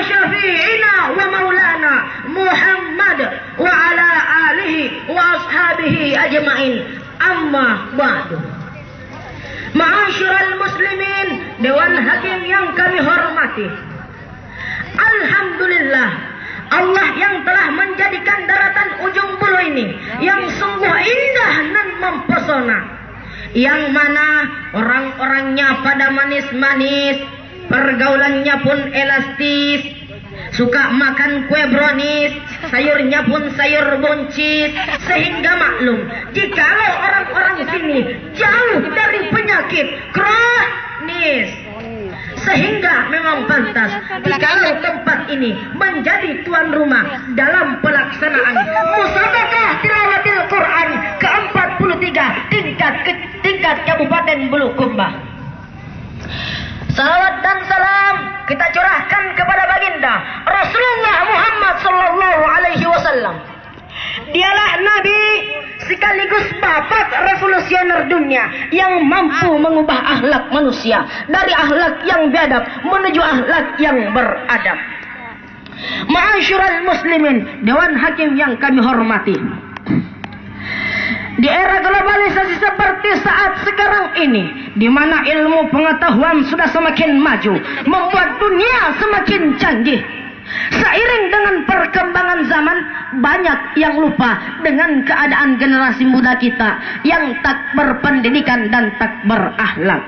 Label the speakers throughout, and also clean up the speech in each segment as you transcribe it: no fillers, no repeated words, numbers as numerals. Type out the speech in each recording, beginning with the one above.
Speaker 1: syafi'ina wa maulana Muhammad wa ala alihi wa ashabihi ajma'in. Amma ba'du. Ma'asyiral muslimin, Dewan Hakim yang kami hormati, alhamdulillah, Allah yang telah menjadikan daratan ujung bulu ini yang sungguh indah dan mempesona, yang mana orang-orangnya pada manis-manis, pergaulannya pun elastis, suka makan kue brownies, sayurnya pun sayur buncis, sehingga maklum jikalau orang-orang sini jauh dari penyakit kronis, sehingga memang pantas jikalau tempat ini menjadi tuan rumah dalam pelaksanaan musabaqah tilawatil Quran ke-43 tingkat Kabupaten Bulukumba. Salawat dan salam kita curahkan kepada baginda Rasulullah Muhammad sallallahu alaihi wasallam. Dialah nabi sekaligus bapak revolusioner dunia yang mampu mengubah akhlak manusia dari akhlak yang biadab menuju akhlak yang beradab. Ma'asyiral muslimin, Dewan Hakim yang kami hormati, di era globalisasi seperti saat sekarang ini, di mana ilmu pengetahuan sudah semakin maju, membuat dunia semakin canggih. Seiring dengan perkembangan zaman, banyak yang lupa dengan keadaan generasi muda kita yang tak berpendidikan dan tak berakhlak.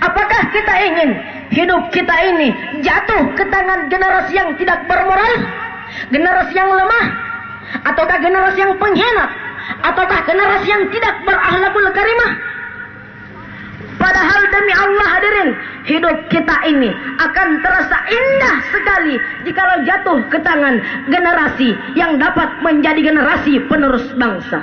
Speaker 1: Apakah kita ingin hidup kita ini jatuh ke tangan generasi yang tidak bermoral, generasi yang lemah, ataukah generasi yang pengkhianat, ataukah generasi yang tidak berakhlakul karimah? Padahal demi Allah hadirin, hidup kita ini akan terasa indah sekali jikalau jatuh ke tangan generasi yang dapat menjadi generasi penerus bangsa.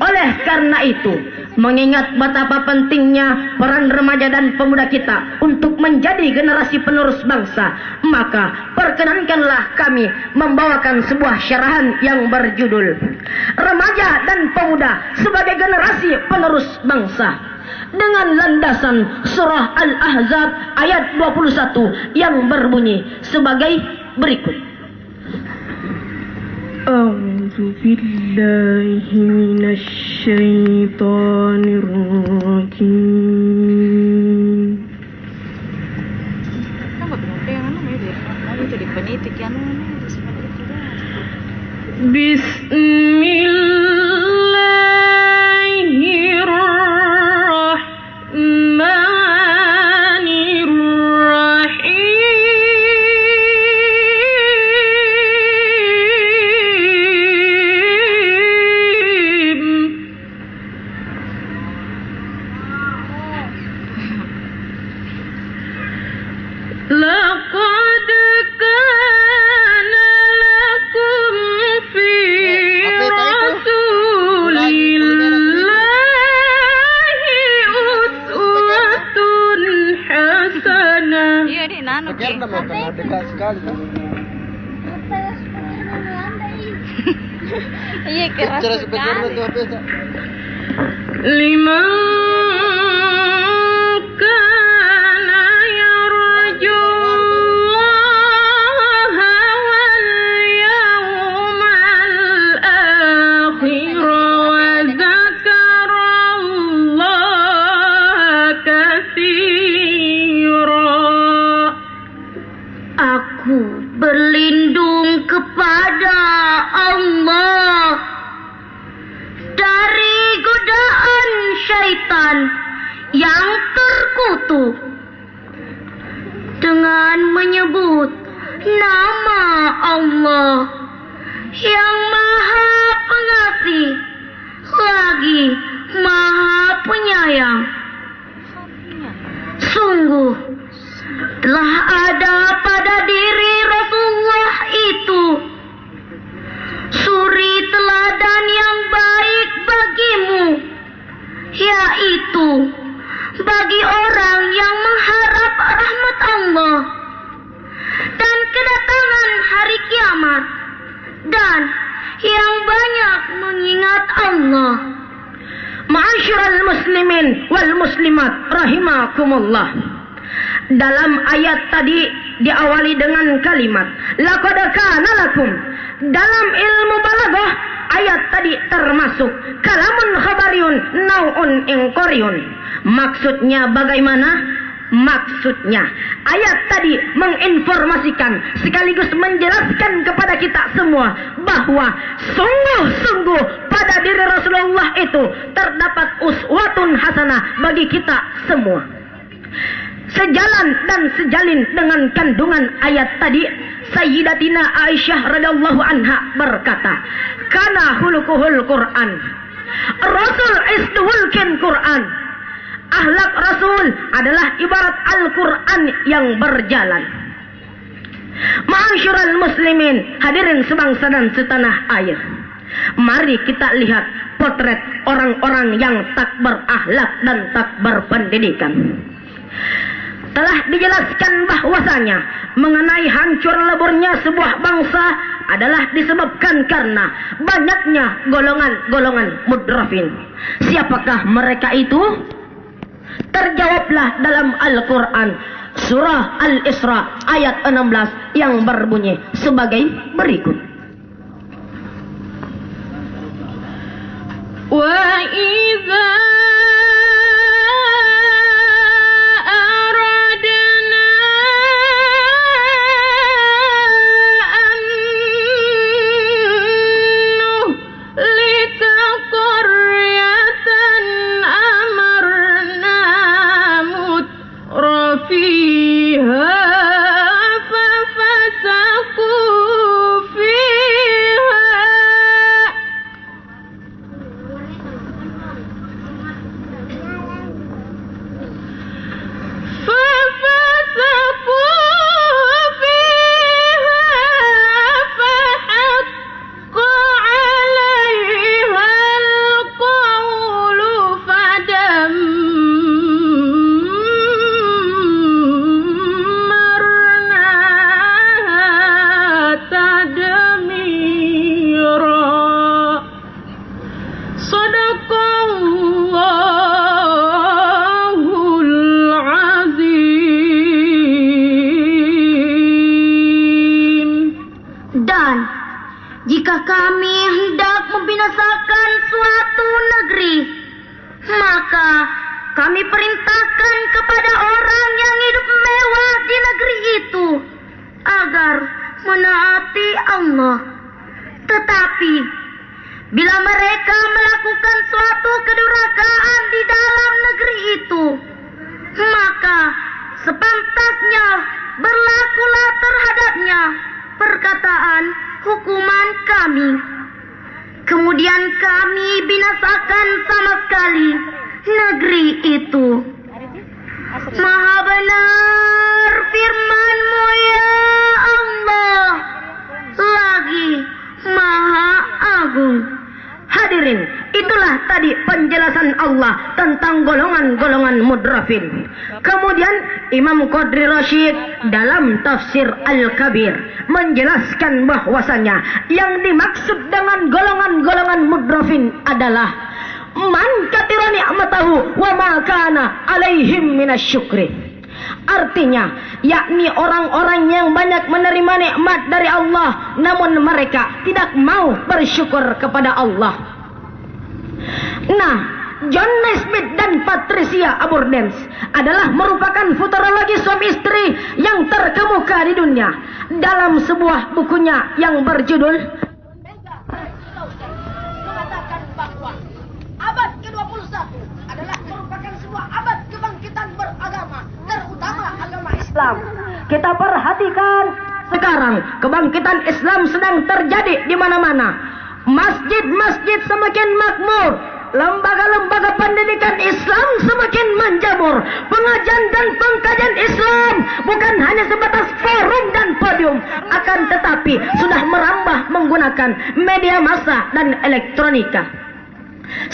Speaker 1: Oleh karena itu, mengingat betapa pentingnya peran remaja dan pemuda kita untuk menjadi generasi penerus bangsa, maka perkenankanlah kami membawakan sebuah syarahan yang berjudul Remaja dan Pemuda sebagai Generasi Penerus Bangsa, dengan landasan surah Al-Ahzab ayat 21 yang berbunyi sebagai berikut. A'udzu billahi minasy syaithanir rajim.
Speaker 2: لقد كان لكم في رسول الله أسوة حسنة. لمن كان يرجو الله واليوم الآخر وذكر الله كثيرا.
Speaker 1: Aku berlindung kepada Allah dari godaan syaitan yang terkutuk dengan menyebut nama Allah yang Maha Pengasih lagi Maha Penyayang. Sungguh telah ada pada diri Rasulullah itu suri teladan yang baik bagimu, yaitu bagi orang yang mengharap rahmat Allah dan kedatangan hari kiamat, dan yang banyak mengingat Allah. Ma'asyiral muslimin wal muslimat rahimakumullah. Dalam ayat tadi diawali dengan kalimat laqad kana lakum. Dalam ilmu balaghah, ayat tadi termasuk kalamun khabariun nau'un inqariun. Maksudnya bagaimana? Maksudnya ayat tadi menginformasikan sekaligus menjelaskan kepada kita semua bahwa sungguh-sungguh pada diri Rasulullah itu terdapat uswatun hasanah bagi kita semua. Sejalan dan sejalin dengan kandungan ayat tadi, Sayyidatina Aisyah radhiyallahu anha berkata, "Kana hulukuhul Quran." Rasul isduhulkin Quran. Akhlak Rasul adalah ibarat Al-Quran yang berjalan. Ma'asyiral muslimin, hadirin sebangsa dan setanah air. Mari kita lihat potret orang-orang yang tak berakhlak dan tak berpendidikan. Telah dijelaskan bahwasanya mengenai hancur leburnya sebuah bangsa adalah disebabkan karena banyaknya golongan-golongan mudrafin. Siapakah mereka itu? Terjawablah dalam Al-Quran surah Al-Isra ayat 16 yang berbunyi sebagai berikut.
Speaker 2: Wa idza
Speaker 1: Kemudian Imam Qadri Rasyid dalam tafsir Al-Kabir menjelaskan bahwasanya yang dimaksud dengan golongan-golongan mudrafin adalah man katira ni'matahu wa ma kana alaihim minasyukri. Artinya, yakni orang-orang yang banyak menerima nikmat dari Allah namun mereka tidak mau bersyukur kepada Allah. Nah, John Naismith dan Patricia Abundance adalah merupakan futurologi suami istri yang terkemuka di dunia. Dalam sebuah bukunya yang berjudul mengatakan bahwa abad ke-21 adalah merupakan sebuah abad kebangkitan beragama, terutama agama Islam. Kita perhatikan sekarang kebangkitan Islam sedang terjadi di mana-mana. Masjid-masjid semakin makmur. Lembaga-lembaga pendidikan Islam semakin menjamur. Pengajian dan pengkajian Islam bukan hanya sebatas forum dan podium, akan tetapi sudah merambah menggunakan media massa dan elektronika.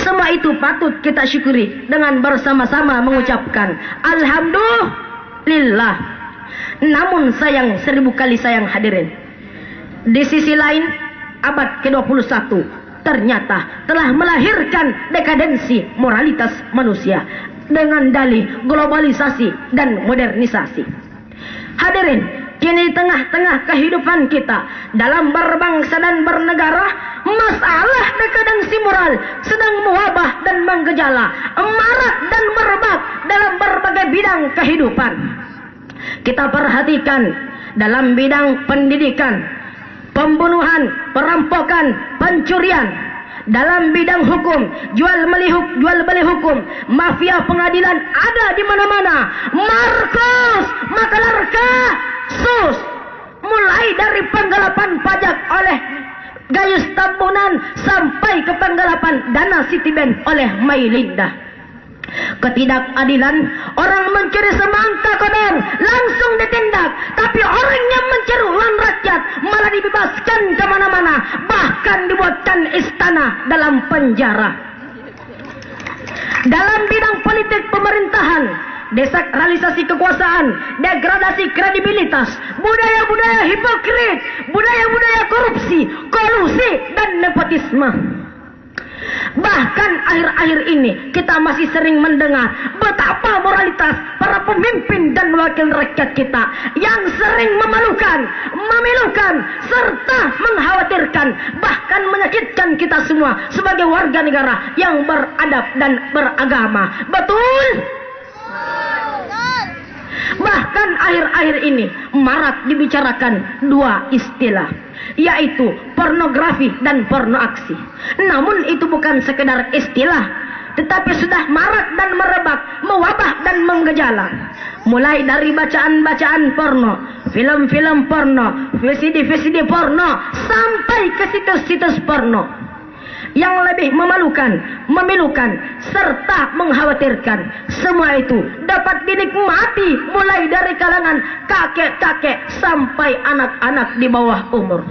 Speaker 1: Semua itu patut kita syukuri dengan bersama-sama mengucapkan Alhamdulillah. Namun sayang, 1000 kali sayang hadirin, di sisi lain abad ke-21 ternyata telah melahirkan dekadensi moralitas manusia dengan dalih globalisasi dan modernisasi. Hadirin, Kini tengah-tengah kehidupan kita dalam berbangsa dan bernegara, masalah dekadensi moral sedang mewabah dan menggejala, marak dan merebak dalam berbagai bidang kehidupan. Kita perhatikan dalam bidang pendidikan, pembunuhan, perampokan, pencurian. Dalam bidang hukum, jual beli hukum, mafia pengadilan ada di mana-mana. Markus, makalarka, sus. Mulai dari penggelapan pajak oleh Gayus Tambunan sampai ke penggelapan dana Citibank oleh Mailinda. Ketidakadilan, orang mencuri semangka kodong langsung ditindak, tapi orang yang mencuri uang rakyat malah dibebaskan kemana-mana, bahkan dibuatkan istana dalam penjara. Dalam bidang politik pemerintahan, desakralisasi kekuasaan, degradasi kredibilitas, budaya-budaya hipokrit, budaya-budaya korupsi, kolusi, dan nepotisme. Bahkan akhir-akhir ini kita masih sering mendengar betapa moralitas para pemimpin dan wakil rakyat kita yang sering memalukan, memilukan, serta mengkhawatirkan, bahkan menyakitkan kita semua sebagai warga negara yang beradab dan beragama. Betul? Bahkan akhir-akhir ini marak dibicarakan dua istilah, yaitu pornografi dan porno aksi. Namun itu bukan sekedar istilah, tetapi sudah marak dan merebak, mewabah dan menggejala. Mulai dari bacaan-bacaan porno, film-film porno, VCD-VCD porno, sampai ke situs-situs porno yang lebih memalukan, memilukan, serta mengkhawatirkan. Semua itu dapat dinikmati mulai dari kalangan kakek-kakek sampai anak-anak di bawah umur.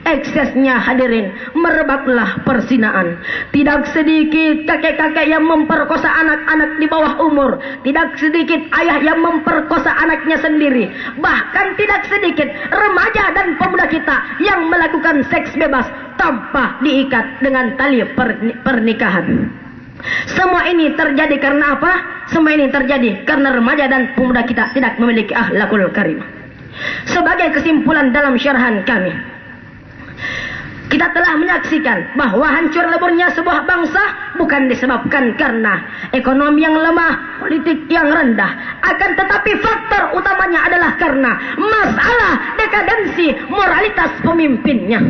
Speaker 1: Eksesnya hadirin, merebaklah perzinaan. Tidak sedikit kakek-kakek yang memperkosa anak-anak di bawah umur. Tidak sedikit ayah yang memperkosa anaknya sendiri. Bahkan tidak sedikit remaja dan pemuda kita yang melakukan seks bebas tanpa diikat dengan tali pernikahan. Semua ini terjadi karena apa? Semua ini terjadi karena remaja dan pemuda kita tidak memiliki akhlakul karimah. Sebagai kesimpulan dalam syarahan kami, kita telah menyaksikan bahwa hancur leburnya sebuah bangsa bukan disebabkan karena ekonomi yang lemah, politik yang rendah, akan tetapi faktor utamanya adalah karena masalah dekadensi moralitas pemimpinnya.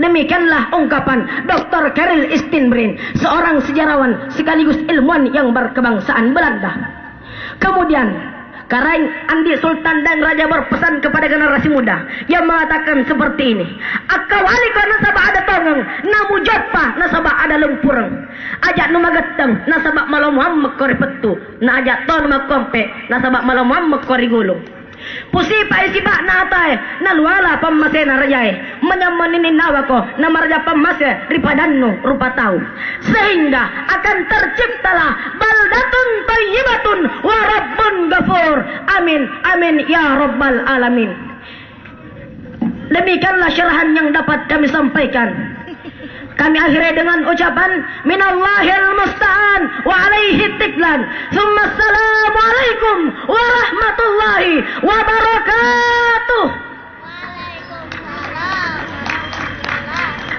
Speaker 1: Demikianlah ungkapan Dr. Karel Steenbrin, seorang sejarawan sekaligus ilmuwan yang berkebangsaan Belanda. Kemudian Karaing Andi Sultan dan Raja berpesan kepada generasi muda yang mengatakan seperti ini: akawali ka nasaba ada tongeng, namu joppa nasaba ada lempureng, ajak numagatang nasaba malamuam mekori petu, na ajak ton makompe nasaba malamuam mekori gulung. Pusi pa isi pak na atay na luala pamase na rajay menyamaninin nawa ko na marja pamase ripadanno rupa tau, sehingga akan terciptalah baldatun tayyibatun wa rabbun ghafur. Amin amin ya rabbal alamin. Demikianlah syarahan yang dapat kami sampaikan. Kami akhiri dengan ucapan minallahil musta'an wa alaihi tiklan. Assalamualaikum warahmatullahi wabarakatuh.